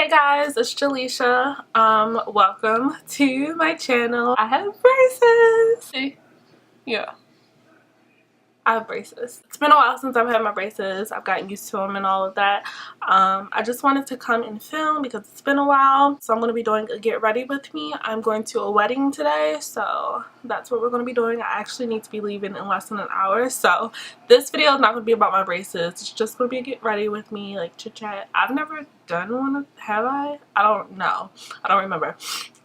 Hey guys, it's Jaleisha. Welcome to my channel. I have braces. See? Yeah, I have braces. It's been a while since I've had my braces. I've gotten used to them and all of that. I just wanted to come and film because it's been a while. So I'm going to be doing a get ready with me. I'm going to a wedding today, so that's what we're going to be doing. I actually need to be leaving in less than an hour. So this video is not going to be about my braces. It's just going to be a get ready with me, like chit chat. I've never done one, have I? I don't know. I don't remember.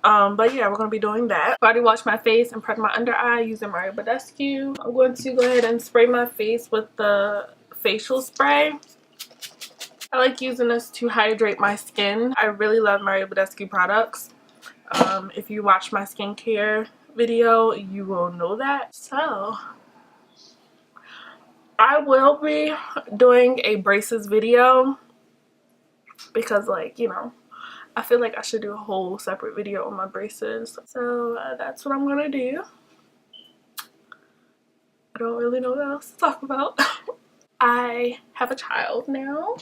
But yeah, we're gonna be doing that. I've already washed my face and prepped my under eye using Mario Badescu. I'm going to go ahead and spray my face with the facial spray. I like using this to hydrate my skin. I really love Mario Badescu products. If you watch my skincare video, you will know that. So I will be doing a braces video because, like, you know, I feel like I should do a whole separate video on my braces. So that's what I'm gonna do. I don't really know what else to talk about. I have a child now,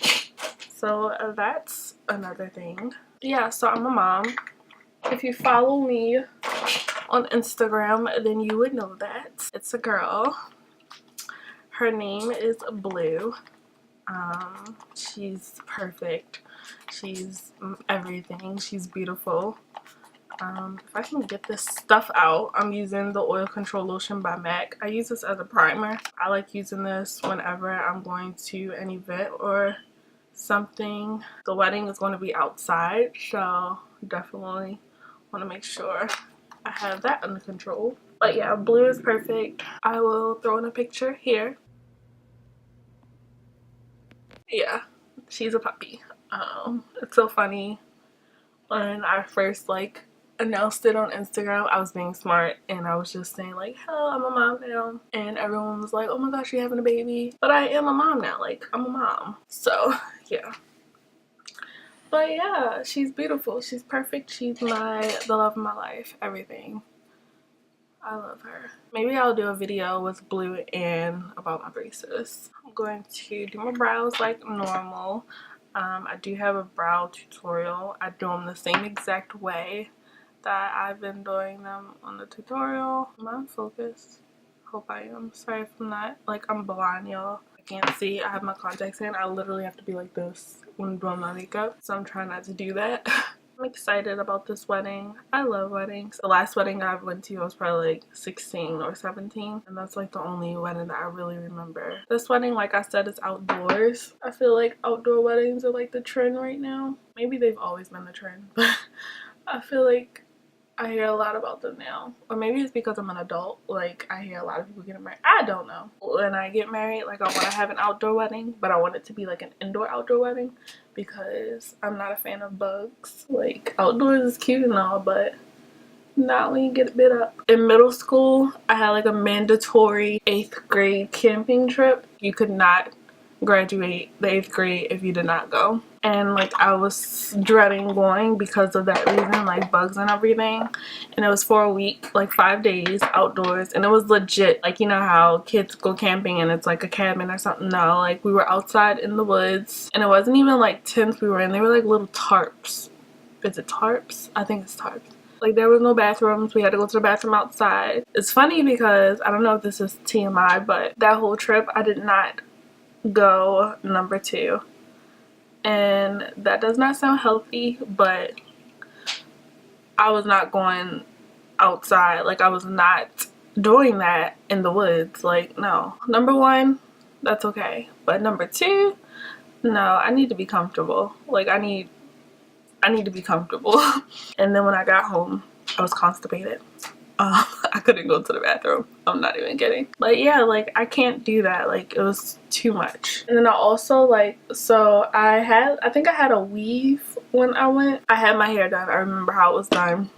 so that's another thing. Yeah, so I'm a mom. If you follow me on Instagram, then you would know that. It's a girl. Her name is Blue. She's perfect. She's everything. She's beautiful. If I can get this stuff out, I'm using the Oil Control Lotion by MAC. I use this as a primer. I like using this whenever I'm going to an event or something. The wedding is going to be outside, so definitely want to make sure I have that under control. But yeah, Blue is perfect. I will throw in a picture here. Yeah, she's a puppy. It's so funny when I first announced it on Instagram. I was being smart and I was just saying like, hello, I'm a mom now, and everyone was like, oh my gosh, you're having a baby. But I am a mom now. Like, I'm a mom. So yeah, but yeah, she's beautiful, she's perfect, she's the love of my life, everything. I love her. Maybe I'll do a video with Blue and about my braces. I'm going to do my brows like normal. I do have a brow tutorial. I do them the same exact way that I've been doing them on the tutorial. Am I in focus? Hope I am. Sorry if I'm not. Like, I'm blind, y'all. I can't see. I have my contacts in. I literally have to be like this when doing my makeup, so I'm trying not to do that. I'm excited about this wedding. I love weddings. The last wedding I went to, I was probably like 16 or 17, and that's like the only wedding that I really remember. This wedding, like I said, is outdoors. I feel like outdoor weddings are like the trend right now. Maybe they've always been the trend, but I feel like I hear a lot about them now. Or maybe it's because I'm an adult. Like, I hear a lot of people getting married. I don't know. When I get married, like, I want to have an outdoor wedding, but I want it to be like an indoor-outdoor wedding because I'm not a fan of bugs. Like, outdoors is cute and all, but not when you get bit up. In middle school, I had like a mandatory 8th grade camping trip. You could not graduate the 8th grade if you did not go, and like I was dreading going because of that reason, like bugs and everything. And it was for a week, like 5 days outdoors, and it was legit. Like, you know how kids go camping and it's like a cabin or something? No, like we were outside in the woods, and it wasn't even like tents we were in. They were like little tarps. Is it tarps? I think it's tarps. Like, there was no bathrooms. We had to go to the bathroom outside. It's funny because I don't know if this is TMI, but that whole trip I did not go number 2, and that does not sound healthy, but I was not going outside. Like, I was not doing that in the woods. Like, no. Number 1, that's okay, but number 2, no. I need to be comfortable. Like, I need to be comfortable. And then when I got home, I was constipated. I couldn't go to the bathroom. I'm not even kidding. But yeah, like, I can't do that. Like, it was too much. And then I also, like, so I think I had a weave when I went. I had my hair done. I remember how it was done.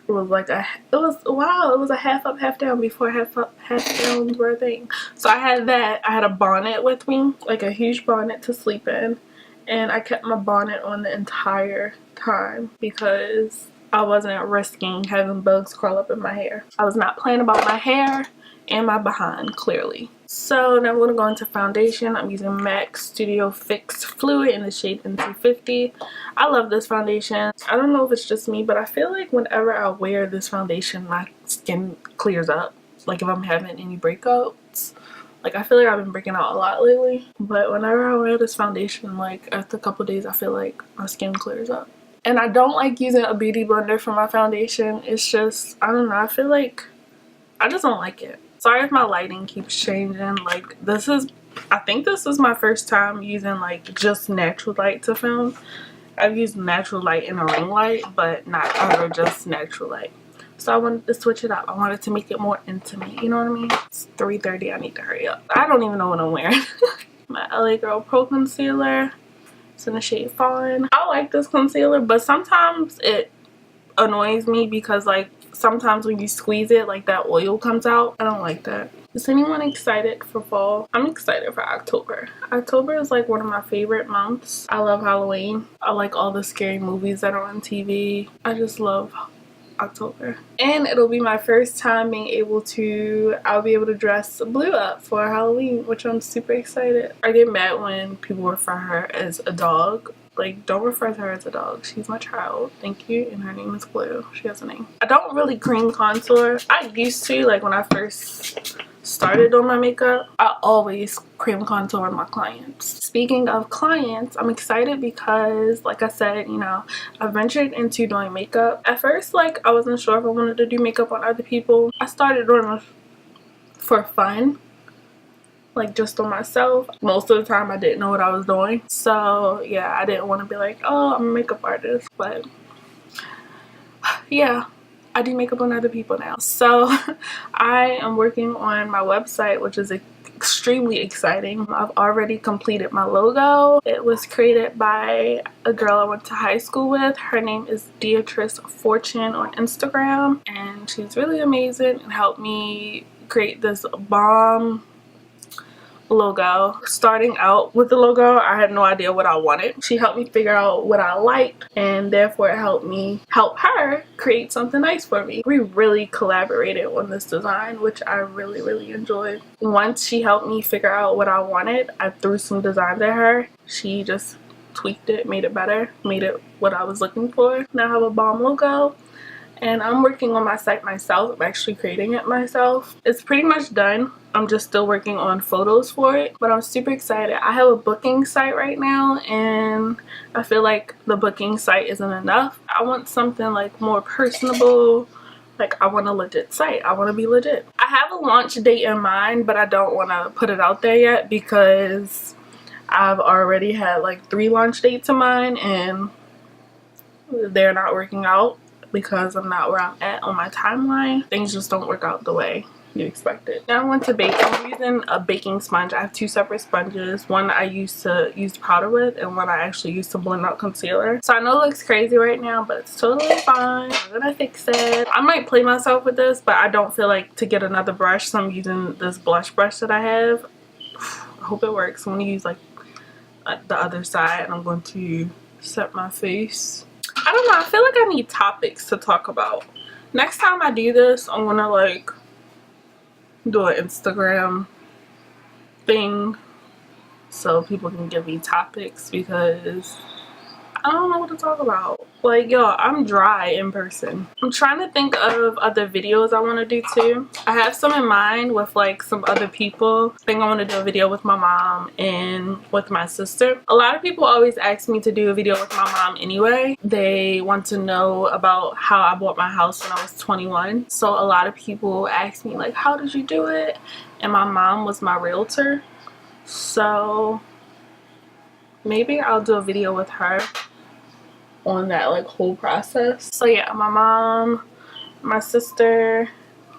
It was like it was a half up, half down before half up, half downs were a thing. So I had that. I had a bonnet with me, like a huge bonnet to sleep in. And I kept my bonnet on the entire time because I wasn't risking having bugs crawl up in my hair. I was not playing about my hair and my behind, clearly. So now we're gonna go into foundation. I'm using MAC Studio Fix Fluid in the shade N250. I love this foundation. I don't know if it's just me, but I feel like whenever I wear this foundation, my skin clears up. Like if I'm having any breakouts. Like I feel like I've been breaking out a lot lately. But whenever I wear this foundation, like after a couple days, I feel like my skin clears up. And I don't like using a beauty blender for my foundation. It's just, I don't know, I feel like I just don't like it. Sorry if my lighting keeps changing. Like this is, I think this is my first time using like just natural light to film. I've used natural light and a ring light, but not ever just natural light. So I wanted to switch it up. I wanted to make it more intimate, you know what I mean? It's 3:30, I need to hurry up. I don't even know what I'm wearing. My LA Girl Pro Concealer. It's in the shade Fawn. I like this concealer, but sometimes it annoys me because like sometimes when you squeeze it, like that oil comes out. I don't like that. Is anyone excited for fall? I'm excited for October. October is like one of my favorite months. I love Halloween. I like all the scary movies that are on TV. I just love October. And it'll be my first time being able to, I'll be able to dress Blue up for Halloween, which I'm super excited. I get mad when people refer her as a dog. Like, don't refer to her as a dog. She's my child. Thank you. And her name is Blue. She has a name. I don't really cream contour. I used to, like when I first started on my makeup, I always cream contour my clients. Speaking of clients, I'm excited because like I said, you know, I ventured into doing makeup. At first, like I wasn't sure if I wanted to do makeup on other people. I started doing it for fun, like just on myself. Most of the time I didn't know what I was doing, so yeah, I didn't want to be like, oh, I'm a makeup artist. But yeah, I do makeup on other people now. So I am working on my website, which is extremely exciting. I've already completed my logo. It was created by a girl I went to high school with. Her name is Beatrice Fortune on Instagram, and she's really amazing and helped me create this bomb logo. Starting out with the logo, I had no idea what I wanted. She helped me figure out what I liked, and therefore it helped me help her create something nice for me. We really collaborated on this design, which I really enjoyed. Once she helped me figure out what I wanted, I threw some designs at her. She just tweaked it, made it better, made it what I was looking for. Now I have a bomb logo. And I'm working on my site myself. I'm actually creating it myself. It's pretty much done. I'm just still working on photos for it, but I'm super excited. I have a booking site right now, and I feel like the booking site isn't enough. I want something like more personable. Like I want a legit site. I want to be legit. I have a launch date in mind, but I don't want to put it out there yet because I've already had like 3 launch dates in mind and they're not working out because I'm not where I'm at on my timeline. Things just don't work out the way you expect it. Now I want to bake. I'm using a baking sponge. I have 2 separate sponges. One I used to use powder with, and one I actually used to blend out concealer. So I know it looks crazy right now, but it's totally fine. I'm gonna fix it. I might play myself with this, but I don't feel like to get another brush, so I'm using this blush brush that I have. I hope it works. I'm gonna use like the other side, and I'm going to set my face. I don't know, I feel like I need topics to talk about. Next time I do this, I'm gonna like do an Instagram thing so people can give me topics because I don't know what to talk about. Like, yo, I'm dry in person. I'm trying to think of other videos I want to do too. I have some in mind with like some other people. I think I want to do a video with my mom and with my sister. A lot of people always ask me to do a video with my mom anyway. They want to know about how I bought my house when I was 21. So a lot of people ask me like, how did you do it? And my mom was my realtor. So maybe I'll do a video with her on that like whole process. So yeah, my mom, my sister,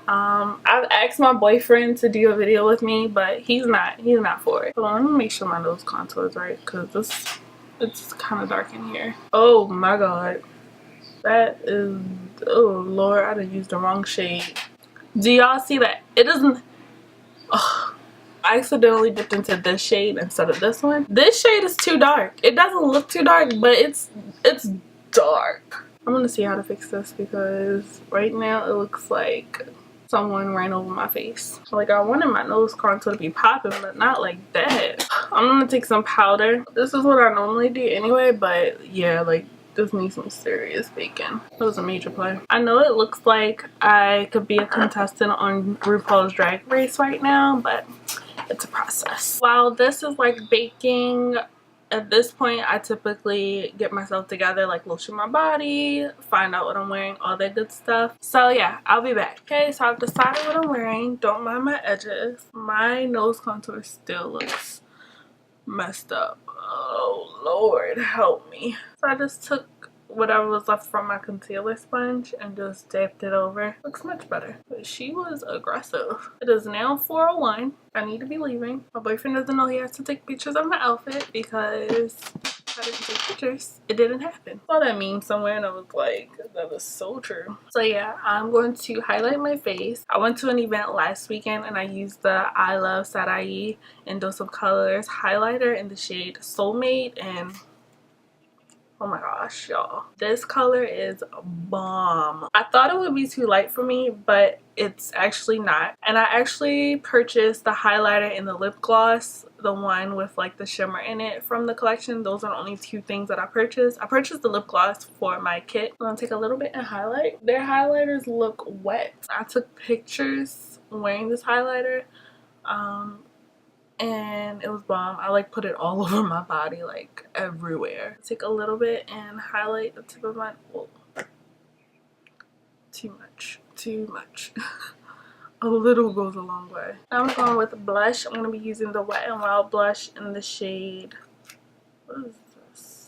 I've asked my boyfriend to do a video with me, but he's not for it. Hold on, let me make sure my nose contour is right because it's kind of dark in here. Oh my god, that is, oh lord, I done used the wrong shade. Do y'all see that? It doesn't, oh, I accidentally dipped into this shade instead of this one. This shade is too dark. It doesn't look too dark, but it's dark. I'm gonna see how to fix this because right now it looks like someone ran over my face. Like, I wanted my nose contour to be popping, but not like that. I'm gonna take some powder. This is what I normally do anyway, but yeah, like, this needs some serious baking. That was a major play. I know it looks like I could be a contestant on RuPaul's Drag Race right now, but it's a process. While this is like baking, at this point I typically get myself together, like lotion my body, find out what I'm wearing, all that good stuff. So yeah, I'll be back. Okay, so I've decided what I'm wearing. Don't mind my edges. My nose contour still looks messed up. Oh Lord, help me. So I just took whatever was left from my concealer sponge and just dabbed it over. Looks much better. But she was aggressive. It is now 4:01. I need to be leaving. My boyfriend doesn't know he has to take pictures of my outfit because I didn't take pictures. It didn't happen. I saw that meme somewhere and I was like, that is so true. So yeah, I'm going to highlight my face. I went to an event last weekend and I used the I Love Sarai in Dose of Colors highlighter in the shade Soulmate, and oh my gosh, y'all, this color is bomb. I thought it would be too light for me, but it's actually not. And I actually purchased the highlighter and the lip gloss, the one with like the shimmer in it from the collection. Those are the only two things that I purchased. I purchased the lip gloss for my kit. I'm gonna take a little bit and highlight. Their highlighters look wet. I took pictures wearing this highlighter. And it was bomb. I like put it all over my body, like everywhere. Take a little bit and highlight the tip of my, oh, too much. A little goes a long way. Now I'm going with blush. I'm going to be using the Wet n Wild blush in the shade, what is this?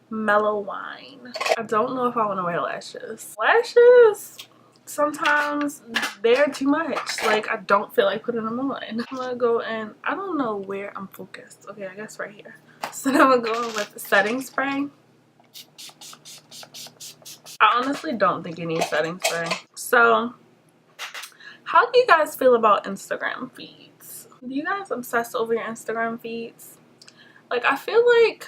Mellow Wine. I don't know if I want to wear lashes. Lashes, sometimes they're too much. Like, I don't feel like putting them on. I'm gonna go in, I don't know where I'm focused. Okay, I guess right here. So now I'm going with the setting spray. I honestly don't think you need setting spray. So how do you guys feel about Instagram feeds? Do you guys obsess over your Instagram feeds? Like, I feel like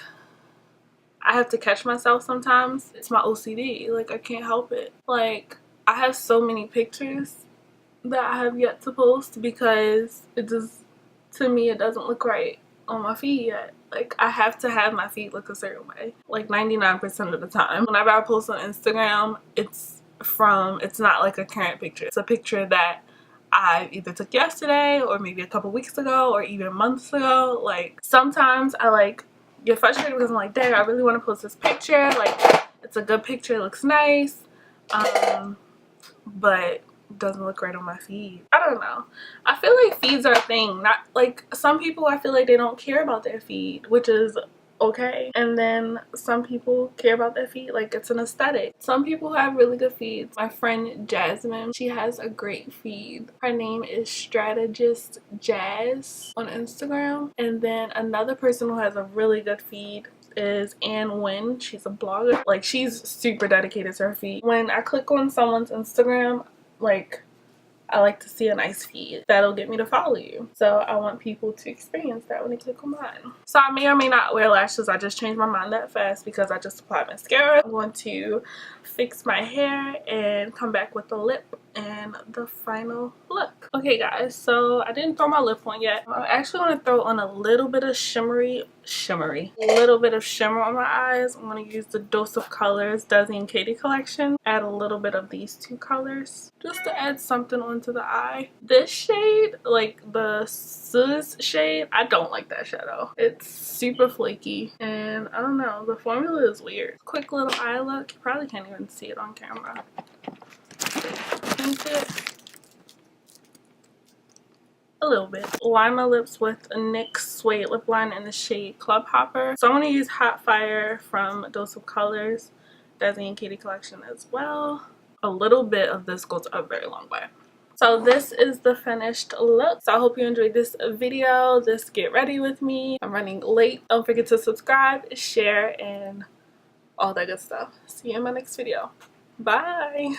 I have to catch myself sometimes. It's my OCD. Like, I can't help it. Like, I have so many pictures that I have yet to post because it just, to me, it doesn't look right on my feed yet. Like, I have to have my feed look a certain way. Like 99% of the time. Whenever I post on Instagram, it's not like a current picture. It's a picture that I either took yesterday or maybe a couple weeks ago or even months ago. Like, sometimes I like get frustrated because I'm like, dang, I really want to post this picture. Like, it's a good picture, it looks nice. But it doesn't look right on my feed. I don't know. I feel like feeds are a thing. Not like, some people, I feel like they don't care about their feed, which is okay. And then some people care about their feed, like it's an aesthetic. Some people have really good feeds. My friend Jasmine, she has a great feed. Her name is Strategist Jazz on Instagram. And then another person who has a really good feed is Ann Wynn. She's a blogger. Like, she's super dedicated to her feed. When I click on someone's Instagram, like, I like to see a nice feed. That'll get me to follow you. So I want people to experience that when they click on mine. So I may or may not wear lashes. I just changed my mind that fast because I just applied mascara. I'm going to fix my hair and come back with the lip and the final look. Okay guys, so I didn't throw my lip on yet. I actually want to throw on a little bit of shimmer on my eyes. I'm going to use the Dose of Colors Desi and Katie collection. Add a little bit of these two colors just to add something onto the eye. This shade, like the Sus shade, I don't like that shadow. It's super flaky and I don't know, the formula is weird. Quick little eye look. You probably can't even see it on camera. Can you see it? A little bit. Line my lips with a NYX Suede lip liner in the shade Club Hopper. So I'm going to use Hot Fire from Dose of Colors Desi and Katie collection as well. A little bit of this goes a very long way. So this is the finished look. So I hope you enjoyed this video, this get ready with me. I'm running late. Don't forget to subscribe, share, and all that good stuff. See you in my next video. Bye.